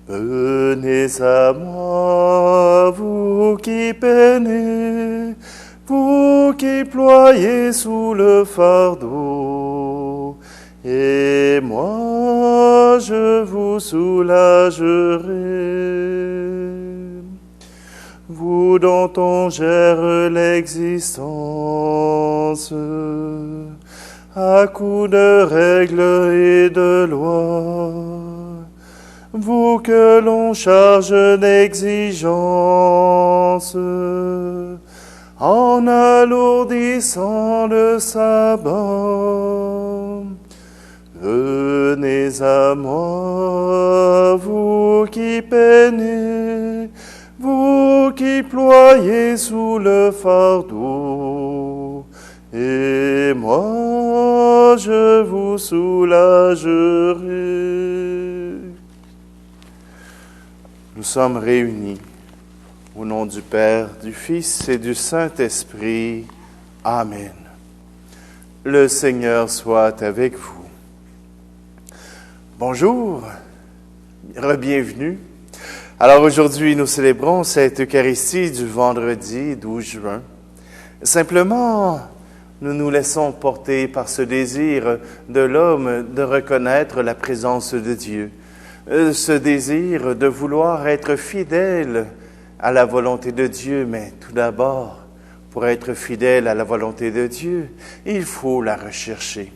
Venez à moi, vous qui peinez, vous qui ployez sous le fardeau, et moi je vous soulagerai. Vous dont on gère l'existence, à coups de règles et de lois, vous que l'on charge d'exigences, en alourdissant le sabbat. Venez à moi, vous qui peinez, vous qui ployez sous le fardeau, et moi je vous soulagerai. Nous sommes réunis au nom du Père, du Fils et du Saint-Esprit. Amen. Le Seigneur soit avec vous. Bonjour, re-bienvenue. Alors aujourd'hui, nous célébrons cette Eucharistie du vendredi 12 juin. Simplement, nous nous laissons porter par ce désir de l'homme de reconnaître la présence de Dieu. Ce désir de vouloir être fidèle à la volonté de Dieu, mais tout d'abord, pour être fidèle à la volonté de Dieu, il faut la rechercher.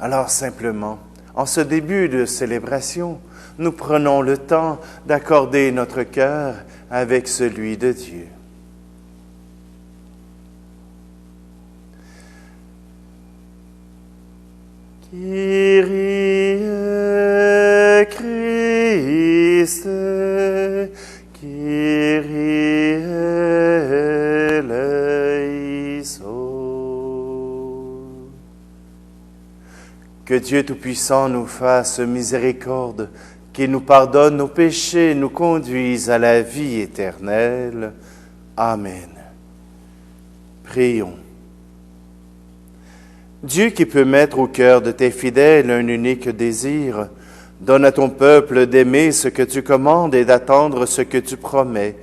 Alors simplement, en ce début de célébration, nous prenons le temps d'accorder notre cœur avec celui de Dieu. Kyrie Christe, Kyrie eleison. Que Dieu Tout-Puissant nous fasse miséricorde, qu'il nous pardonne nos péchés, nous conduise à la vie éternelle. Amen. Prions. Dieu qui peut mettre au cœur de tes fidèles un unique désir, donne à ton peuple d'aimer ce que tu commandes et d'attendre ce que tu promets,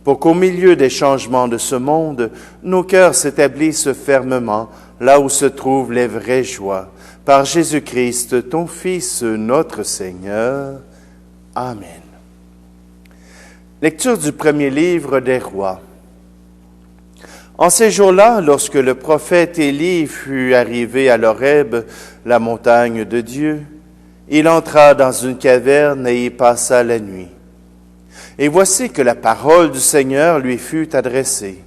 pour qu'au milieu des changements de ce monde, nos cœurs s'établissent fermement là où se trouvent les vraies joies. Par Jésus-Christ, ton Fils, notre Seigneur. Amen. Lecture du premier livre des Rois. En ces jours-là, lorsque le prophète Élie fut arrivé à l'Horeb, la montagne de Dieu, il entra dans une caverne et y passa la nuit. Et voici que la parole du Seigneur lui fut adressée.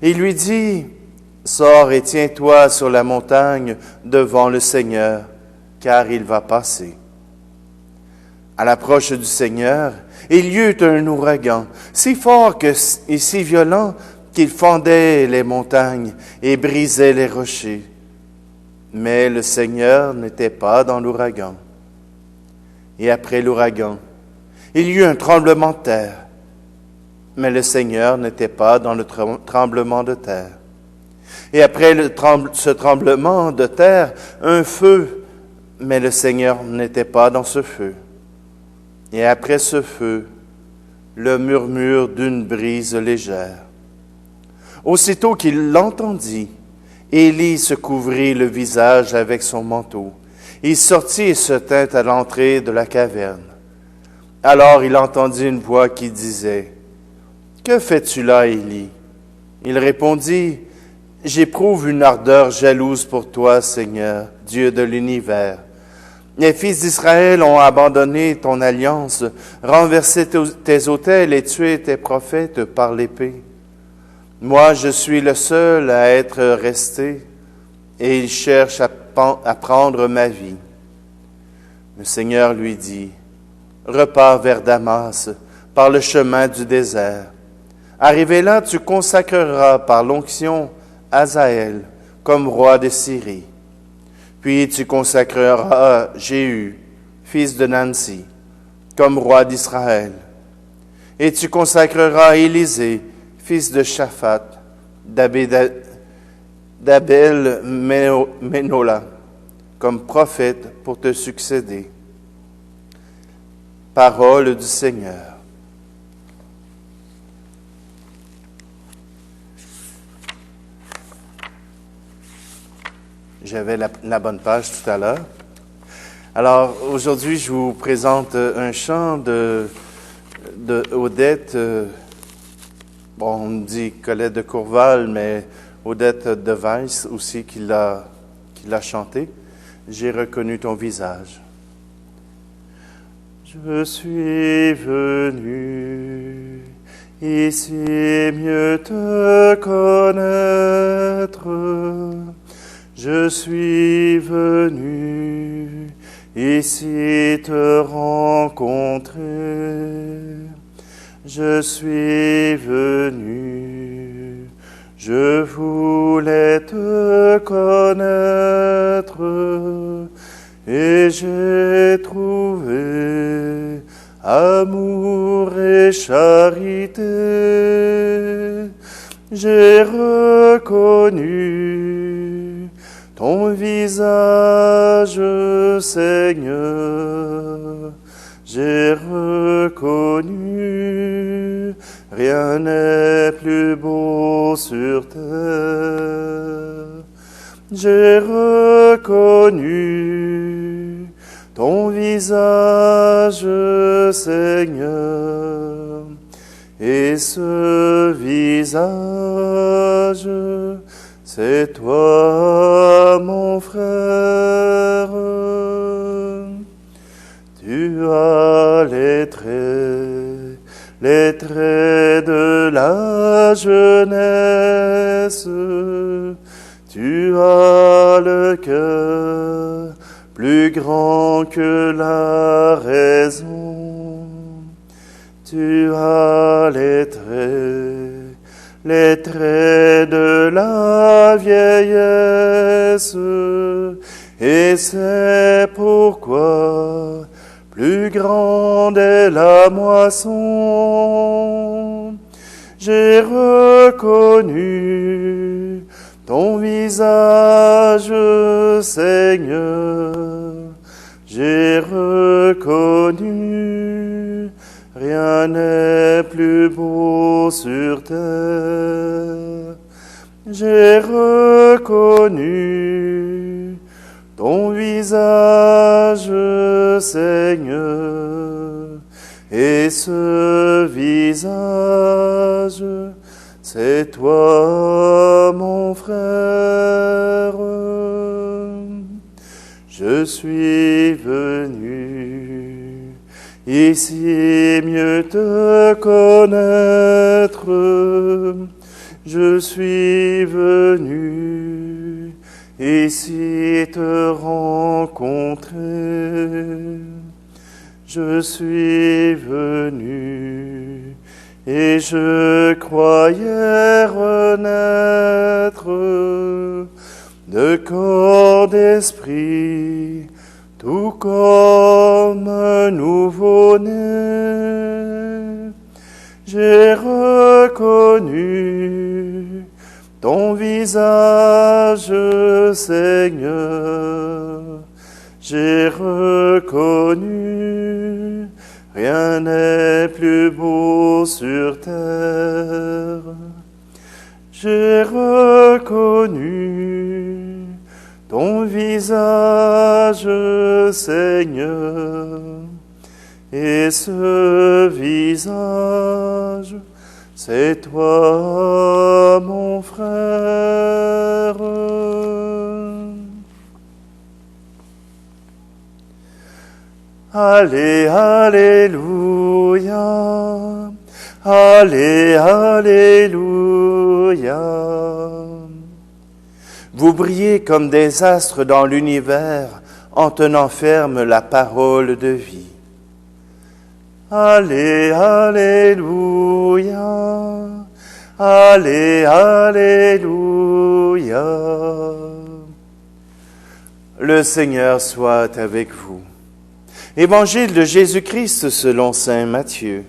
Il lui dit, « Sors et tiens-toi sur la montagne devant le Seigneur, car il va passer. » À l'approche du Seigneur, il y eut un ouragan, si fort et si violent qu'il fendait les montagnes et brisait les rochers. Mais le Seigneur n'était pas dans l'ouragan. Et après l'ouragan, il y eut un tremblement de terre. Mais le Seigneur n'était pas dans le tremblement de terre. Et après ce tremblement de terre, un feu, mais le Seigneur n'était pas dans ce feu. Et après ce feu, le murmure d'une brise légère. Aussitôt qu'il l'entendit, Élie se couvrit le visage avec son manteau. Il sortit et se tint à l'entrée de la caverne. Alors il entendit une voix qui disait, « Que fais-tu là, Élie » Il répondit, « J'éprouve une ardeur jalouse pour toi, Seigneur, Dieu de l'univers. Les fils d'Israël ont abandonné ton alliance, renversé tes autels et tué tes prophètes par l'épée. Moi, je suis le seul à être resté, et ils cherchent à prendre ma vie. » Le Seigneur lui dit, « Repars vers Damas, par le chemin du désert. Arrivé là, tu consacreras par l'onction Hazaël comme roi de Syrie. Puis tu consacreras Jéhu, fils de Nansi, comme roi d'Israël. Et tu consacreras Élisée, fils de Shaphat, d'Abel-Ménola, comme prophète pour te succéder. Parole du Seigneur. J'avais la bonne page tout à l'heure. Alors, aujourd'hui, je vous présente un chant de Odette, on me dit Colette de Courval, mais Odette de Weiss aussi qui l'a chanté. J'ai reconnu ton visage. Je suis venu ici mieux te connaître. Je suis venu ici te rencontrer. Je suis venu, je voulais te connaître. Et j'ai trouvé amour et charité. J'ai reconnu ton visage, Seigneur. J'ai reconnu, rien n'est plus beau sur terre. J'ai reconnu ton visage, Seigneur, et ce visage, c'est toi, mon frère. Tu as les traits de la jeunesse. Tu as le cœur plus grand que la raison. Tu as les traits de la vieillesse. Et c'est pourquoi plus grande est la moisson. J'ai reconnu ton visage, Seigneur, j'ai reconnu, rien n'est plus beau sur terre. J'ai reconnu ton visage, Seigneur, et ce visage, c'est toi, mon frère. Je suis venu ici mieux te connaître. Je suis venu ici te rencontrer. Je suis venu et je croyais renaître de corps d'esprit, tout comme un nouveau-né. J'ai reconnu ton visage, Seigneur. J'ai reconnu, rien n'est plus beau sur terre. J'ai reconnu ton visage, Seigneur, et ce visage, c'est toi, mon frère. Allez, alléluia, allez, alléluia. Vous brillez comme des astres dans l'univers en tenant ferme la parole de vie. Allez, alléluia, allez, alléluia. Le Seigneur soit avec vous. Évangile de Jésus-Christ selon saint Matthieu.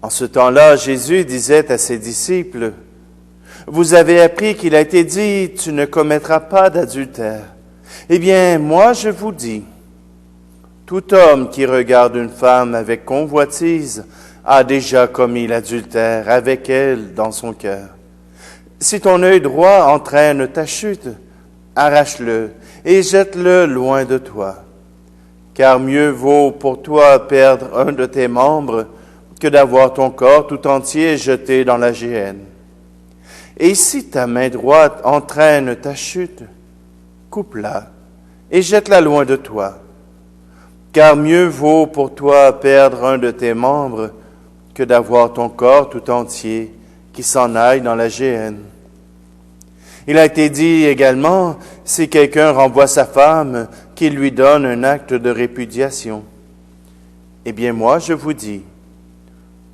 En ce temps-là, Jésus disait à ses disciples, « Vous avez appris qu'il a été dit, tu ne commettras pas d'adultère. Eh bien, moi je vous dis, Tout homme qui regarde une femme avec convoitise a déjà commis l'adultère avec elle dans son cœur. Si ton œil droit entraîne ta chute, arrache-le et jette-le loin de toi. Car mieux vaut pour toi perdre un de tes membres que d'avoir ton corps tout entier jeté dans la géhenne. Et si ta main droite entraîne ta chute, coupe-la et jette-la loin de toi. Car mieux vaut pour toi perdre un de tes membres que d'avoir ton corps tout entier qui s'en aille dans la géhenne. Il a été dit également, si quelqu'un renvoie sa femme, qu'il lui donne un acte de répudiation. Eh bien moi, je vous dis,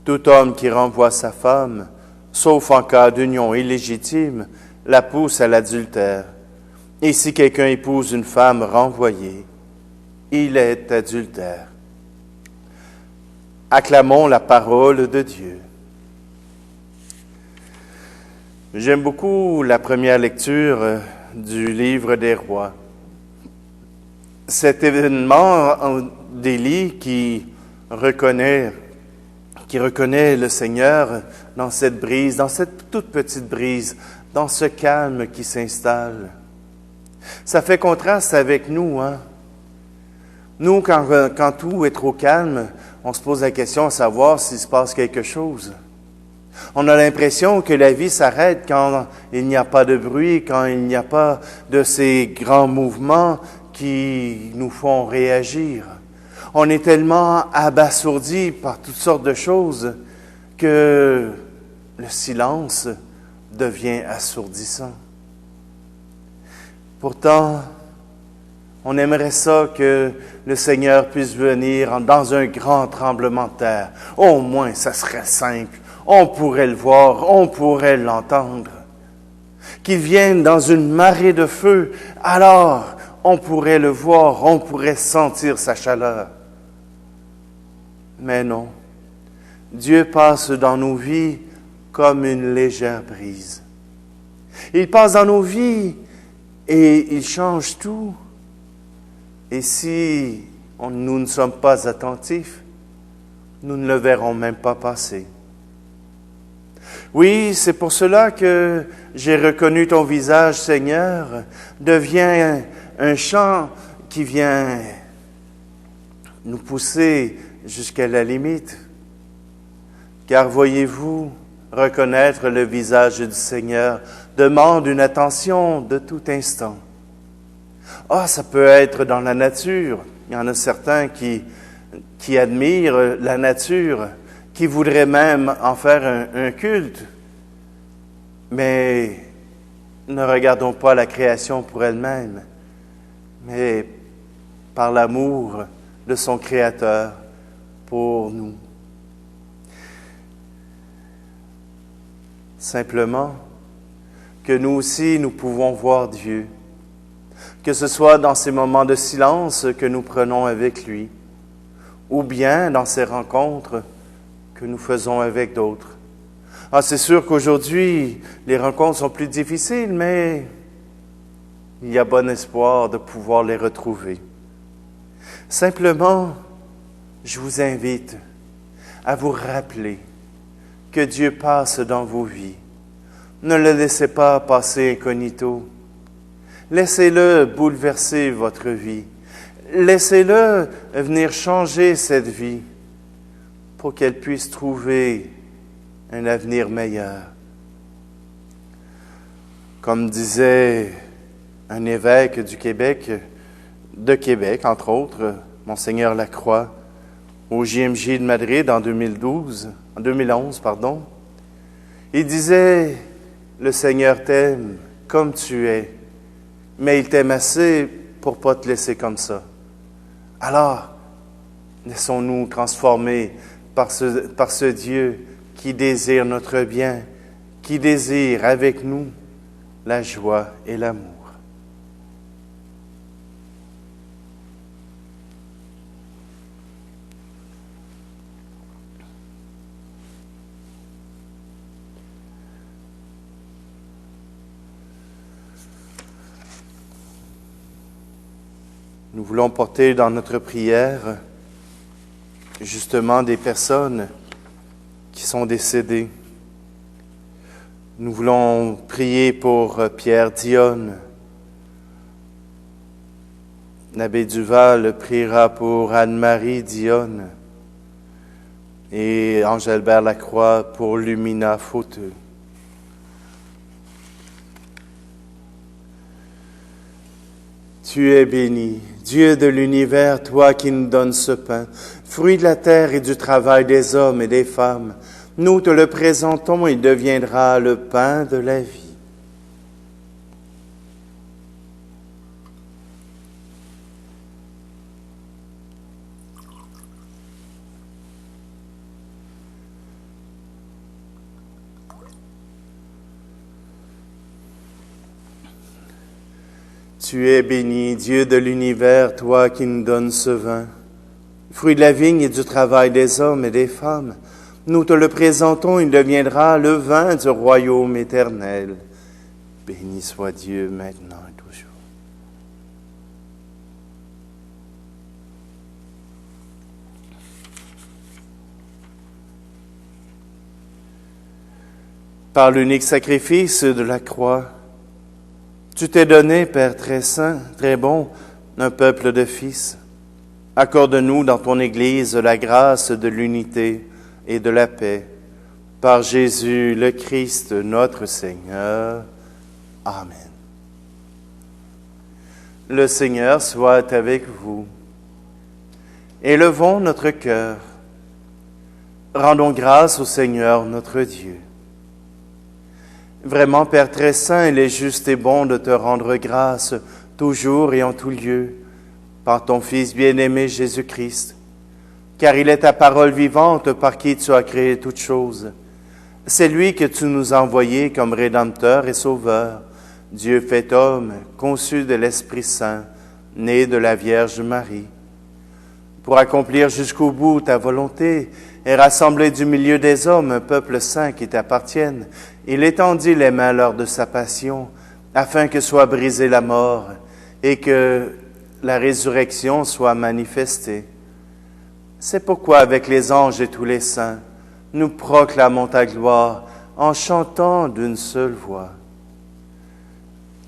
tout homme qui renvoie sa femme, sauf en cas d'union illégitime, la pousse à l'adultère. Et si quelqu'un épouse une femme renvoyée, il est adultère. Acclamons la parole de Dieu. J'aime beaucoup la première lecture du livre des rois. Cet événement d'Élie qui reconnaît le Seigneur dans cette brise, dans cette toute petite brise, dans ce calme qui s'installe. Ça fait contraste avec nous, hein? Nous, quand tout est trop calme, on se pose la question à savoir s'il se passe quelque chose. On a l'impression que la vie s'arrête quand il n'y a pas de bruit, quand il n'y a pas de ces grands mouvements qui nous font réagir. On est tellement abasourdi par toutes sortes de choses que le silence devient assourdissant. Pourtant, on aimerait ça que le Seigneur puisse venir dans un grand tremblement de terre. Au moins, ça serait simple. On pourrait le voir, on pourrait l'entendre. Qu'il vienne dans une marée de feu, alors on pourrait le voir, on pourrait sentir sa chaleur. Mais non, Dieu passe dans nos vies comme une légère brise. Il passe dans nos vies et il change tout. Et si nous ne sommes pas attentifs, nous ne le verrons même pas passer. Oui, c'est pour cela que j'ai reconnu ton visage, Seigneur, devient un chant qui vient nous pousser jusqu'à la limite. Car voyez-vous, reconnaître le visage du Seigneur demande une attention de tout instant. Ah, ça peut être dans la nature. Il y en a certains qui admirent la nature, qui voudraient même en faire un culte. Mais ne regardons pas la création pour elle-même, mais par l'amour de son Créateur pour nous. Simplement, que nous aussi, nous pouvons voir Dieu, que ce soit dans ces moments de silence que nous prenons avec lui, ou bien dans ces rencontres que nous faisons avec d'autres. Ah, c'est sûr qu'aujourd'hui, les rencontres sont plus difficiles, mais il y a bon espoir de pouvoir les retrouver. Simplement, je vous invite à vous rappeler que Dieu passe dans vos vies. Ne le laissez pas passer incognito. Laissez-le bouleverser votre vie. Laissez-le venir changer cette vie pour qu'elle puisse trouver un avenir meilleur. Comme disait un évêque du Québec, de Québec, entre autres, Monseigneur Lacroix, au JMJ de Madrid en 2011, il disait, « Le Seigneur t'aime comme tu es, mais il t'aime assez pour ne pas te laisser comme ça. » Alors, laissons-nous transformer par ce Dieu qui désire notre bien, qui désire avec nous la joie et l'amour. Nous voulons porter dans notre prière justement des personnes qui sont décédées. Nous voulons prier pour Pierre Dionne. L'abbé Duval priera pour Anne-Marie Dionne et Angèle-Bert Lacroix pour Lumina Fauteux. Tu es béni, Dieu de l'univers, toi qui nous donnes ce pain, fruit de la terre et du travail des hommes et des femmes. Nous te le présentons, il deviendra le pain de la vie. Tu es béni, Dieu de l'univers, toi qui nous donnes ce vin, fruit de la vigne et du travail des hommes et des femmes. Nous te le présentons, il deviendra le vin du royaume éternel. Béni soit Dieu maintenant et toujours. Par l'unique sacrifice de la croix, tu t'es donné, Père très saint, très bon, un peuple de fils. Accorde-nous dans ton Église la grâce de l'unité et de la paix. Par Jésus le Christ, notre Seigneur. Amen. Le Seigneur soit avec vous. Élevons notre cœur. Rendons grâce au Seigneur notre Dieu. Vraiment, Père très saint, il est juste et bon de te rendre grâce toujours et en tout lieu par ton Fils bien-aimé Jésus-Christ, car il est ta parole vivante par qui tu as créé toutes choses. C'est lui que tu nous as envoyé comme Rédempteur et Sauveur, Dieu fait homme, conçu de l'Esprit Saint, né de la Vierge Marie. Pour accomplir jusqu'au bout ta volonté et rassembler du milieu des hommes un peuple saint qui t'appartienne, il étendit les mains lors de sa passion, afin que soit brisée la mort et que la résurrection soit manifestée. C'est pourquoi, avec les anges et tous les saints, nous proclamons ta gloire en chantant d'une seule voix.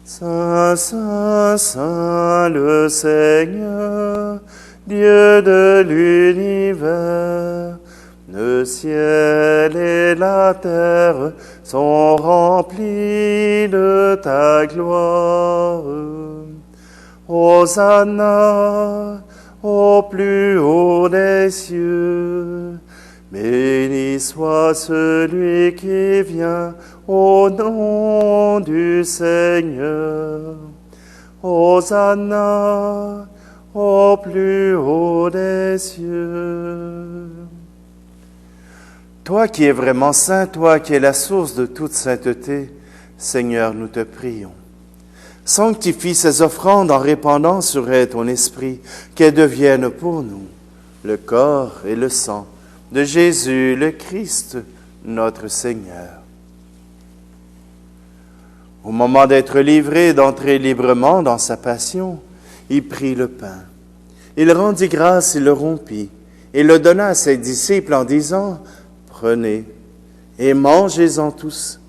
Saint, Saint, Saint, le Seigneur, Dieu de l'univers, le ciel et la terre sont remplis de ta gloire. Hosanna au plus haut des cieux. Béni soit celui qui vient au nom du Seigneur. Hosanna au plus haut des cieux. Toi qui es vraiment saint, toi qui es la source de toute sainteté, Seigneur, nous te prions. Sanctifie ces offrandes en répandant sur elles ton esprit, qu'elles deviennent pour nous le corps et le sang de Jésus le Christ, notre Seigneur. Au moment d'être livré et d'entrer librement dans sa passion, il prit le pain. Il rendit grâce et le rompit, et le donna à ses disciples en disant, « Prenez et mangez-en tous.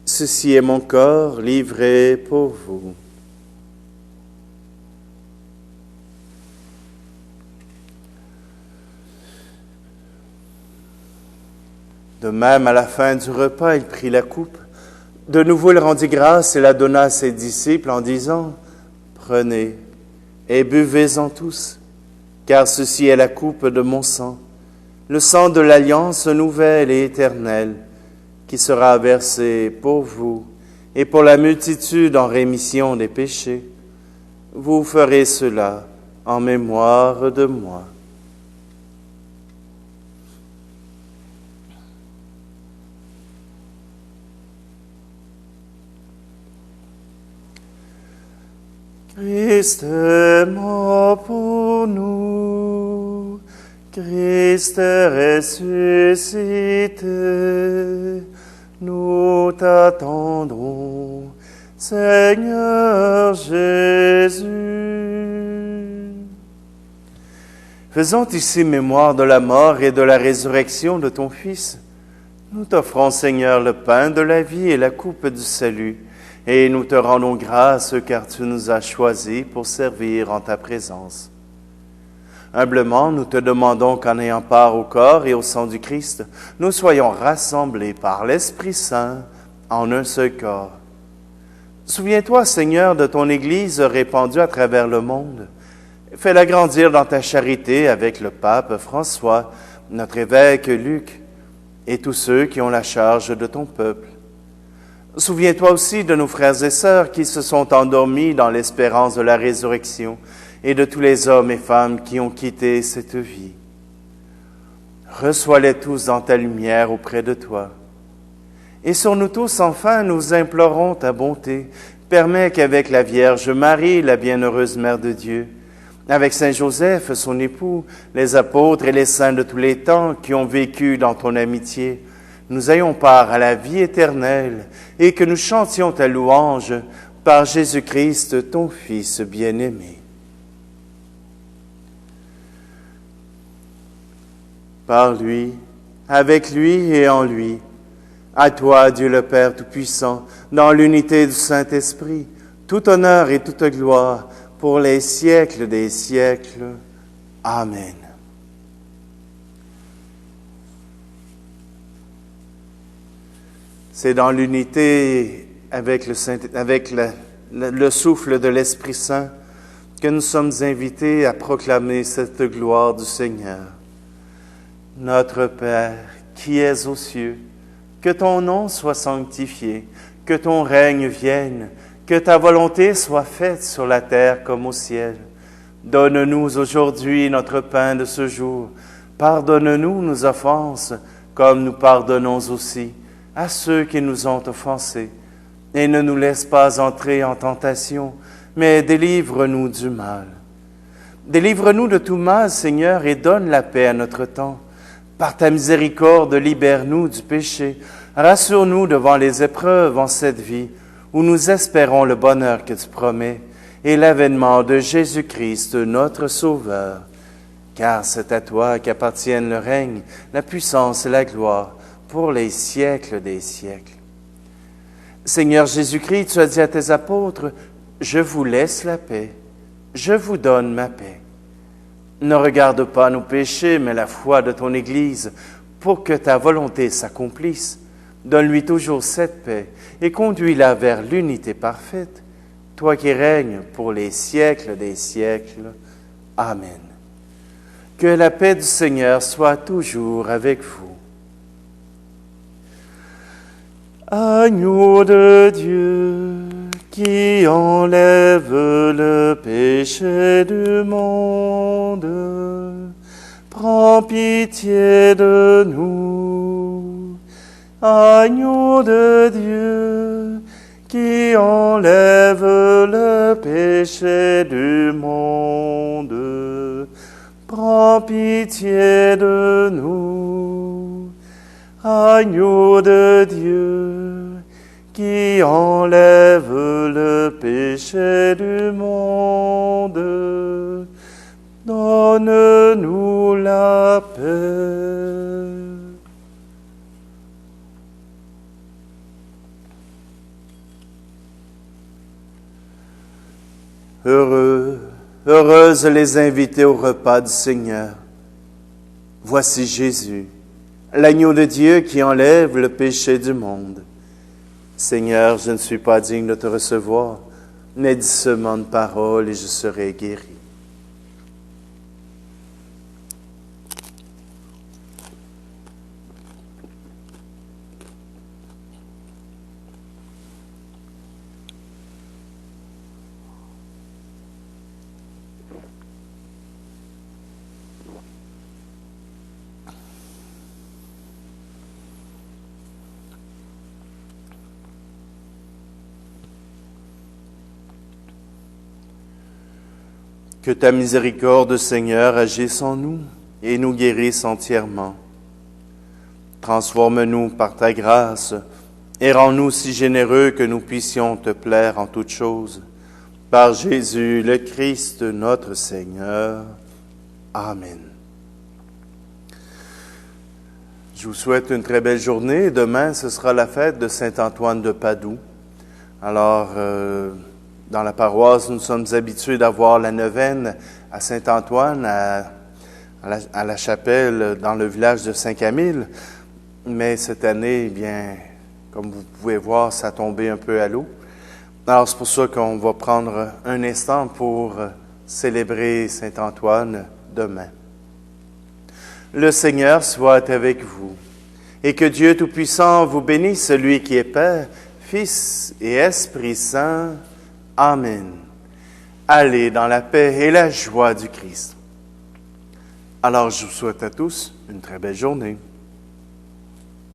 Ceci est mon corps livré pour vous. » De même, à la fin du repas, il prit la coupe. De nouveau, il rendit grâce et la donna à ses disciples en disant, « Prenez et buvez-en tous, car ceci est la coupe de mon sang, le sang de l'alliance nouvelle et éternelle, qui sera versé pour vous et pour la multitude en rémission des péchés. Vous ferez cela en mémoire de moi. » Christ est mort pour nous, Christ est ressuscité, nous t'attendons, Seigneur Jésus. Faisons ici mémoire de la mort et de la résurrection de ton Fils. Nous t'offrons, Seigneur, le pain de la vie et la coupe du salut, et nous te rendons grâce car tu nous as choisis pour servir en ta présence. Humblement, nous te demandons qu'en ayant part au corps et au sang du Christ, nous soyons rassemblés par l'Esprit Saint en un seul corps. Souviens-toi, Seigneur, de ton Église répandue à travers le monde. Fais-la grandir dans ta charité avec le pape François, notre évêque Luc, et tous ceux qui ont la charge de ton peuple. Souviens-toi aussi de nos frères et sœurs qui se sont endormis dans l'espérance de la résurrection et de tous les hommes et femmes qui ont quitté cette vie. Reçois-les tous dans ta lumière auprès de toi. Et sur nous tous, enfin, nous implorons ta bonté. Permets qu'avec la Vierge Marie, la bienheureuse Mère de Dieu, avec Saint Joseph, son époux, les apôtres et les saints de tous les temps qui ont vécu dans ton amitié, nous ayons part à la vie éternelle et que nous chantions ta louange par Jésus-Christ, ton Fils bien-aimé. Par lui, avec lui et en lui, à toi, Dieu le Père Tout-Puissant, dans l'unité du Saint-Esprit, tout honneur et toute gloire, pour les siècles des siècles. Amen. C'est dans l'unité avec le souffle de l'Esprit Saint que nous sommes invités à proclamer cette gloire du Seigneur. Notre Père, qui es aux cieux, que ton nom soit sanctifié, que ton règne vienne, que ta volonté soit faite sur la terre comme au ciel. Donne-nous aujourd'hui notre pain de ce jour. Pardonne-nous nos offenses, comme nous pardonnons aussi à ceux qui nous ont offensés. Et ne nous laisse pas entrer en tentation, mais délivre-nous du mal. Délivre-nous de tout mal, Seigneur, et donne la paix à notre temps. Par ta miséricorde, libère-nous du péché. Rassure-nous devant les épreuves en cette vie, où nous espérons le bonheur que tu promets et l'avènement de Jésus-Christ, notre Sauveur. Car c'est à toi qu'appartiennent le règne, la puissance et la gloire pour les siècles des siècles. Seigneur Jésus-Christ, tu as dit à tes apôtres, « Je vous laisse la paix, je vous donne ma paix. » Ne regarde pas nos péchés, mais la foi de ton Église, pour que ta volonté s'accomplisse. Donne-lui toujours cette paix et conduis-la vers l'unité parfaite, toi qui règnes pour les siècles des siècles. Amen. Que la paix du Seigneur soit toujours avec vous. Agneau de Dieu, qui enlève le péché du monde, prends pitié de nous. Agneau de Dieu, qui enlève le péché du monde, prends pitié de nous. Agneau de Dieu, qui enlève le péché du monde, donne-nous la paix. Heureuses les invités au repas du Seigneur. Voici Jésus, l'agneau de Dieu qui enlève le péché du monde. Seigneur, je ne suis pas digne de te recevoir, mais dis seulement une parole et je serai guéri. Que ta miséricorde, Seigneur, agisse en nous et nous guérisse entièrement. Transforme-nous par ta grâce et rends-nous si généreux que nous puissions te plaire en toutes choses. Par Jésus le Christ, notre Seigneur. Amen. Je vous souhaite une très belle journée. Demain, ce sera la fête de Saint-Antoine de Padoue. Alors, dans la paroisse, nous sommes habitués d'avoir la neuvaine à Saint-Antoine, à la chapelle dans le village de Saint-Camille. Mais cette année, eh bien, comme vous pouvez voir, ça a tombé un peu à l'eau. Alors, c'est pour ça qu'on va prendre un instant pour célébrer Saint-Antoine demain. Le Seigneur soit avec vous, et que Dieu Tout-Puissant vous bénisse, celui qui est Père, Fils et Esprit Saint. Amen. Allez dans la paix et la joie du Christ. Alors, je vous souhaite à tous une très belle journée.